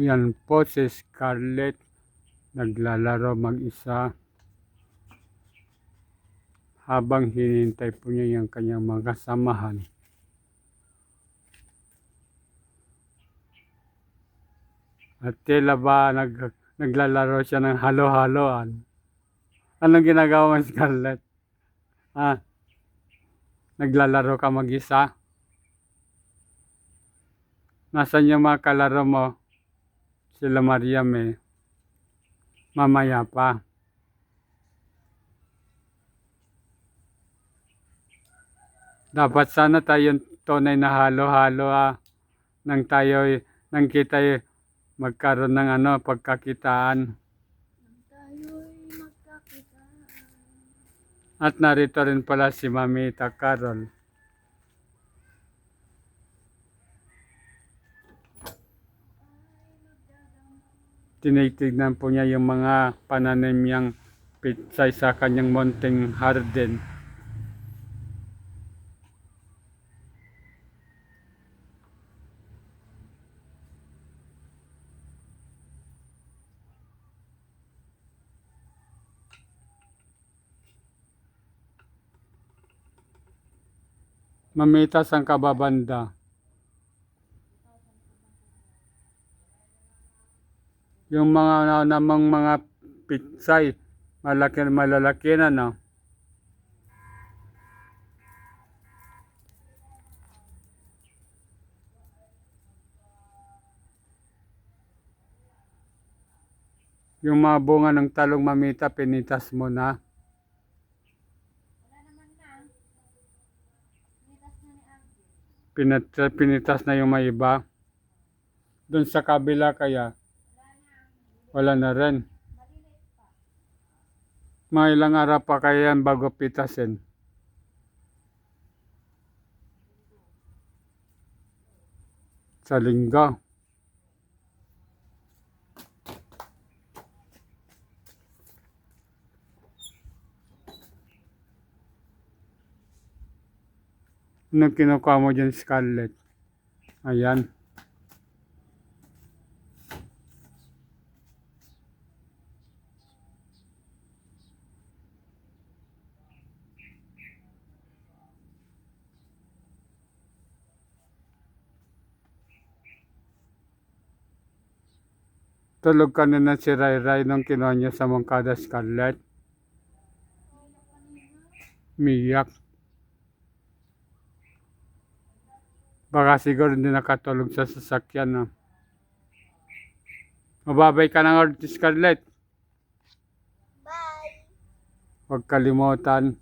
Ayan po si Scarlett, naglalaro mag-isa habang hinihintay po niya yung kanyang mga kasamahan. At tila ba naglalaro siya ng halo-haloan. Anong ginagawa mo, Scarlett? Naglalaro ka mag-isa? Nasaan yung mga kalaro mo? Sila Mariam mamaya pa. Dapat sana tayong tunay na halo-halo nang kita'y magkaroon ng pagkakitaan. At narito rin pala si Mamita Carol. Tinitignan po niya yung mga pananim niyang pitsay sa kanyang munting garden. Mamita, saan ka babanda? Yung mga namang mga pitsay, malalaki na, no? Yung mga bunga ng talong, Mamita, pinitas mo na. Pinitas na yung may iba. Doon sa kabila kaya, wala na rin. Mga ilang araw pa kaya yan bago pitasin. Sa linggo. Anong kinukuha mo dyan, Scarlett? Ayan. Tulog ka na si Ray nung kinuha niya sa Moncada, Scarlett. Miyak. Baka siguro hindi nakatulog sa sasakyan, no? Mababay ka na nga, Scarlett. Bye! Huwag kalimutan.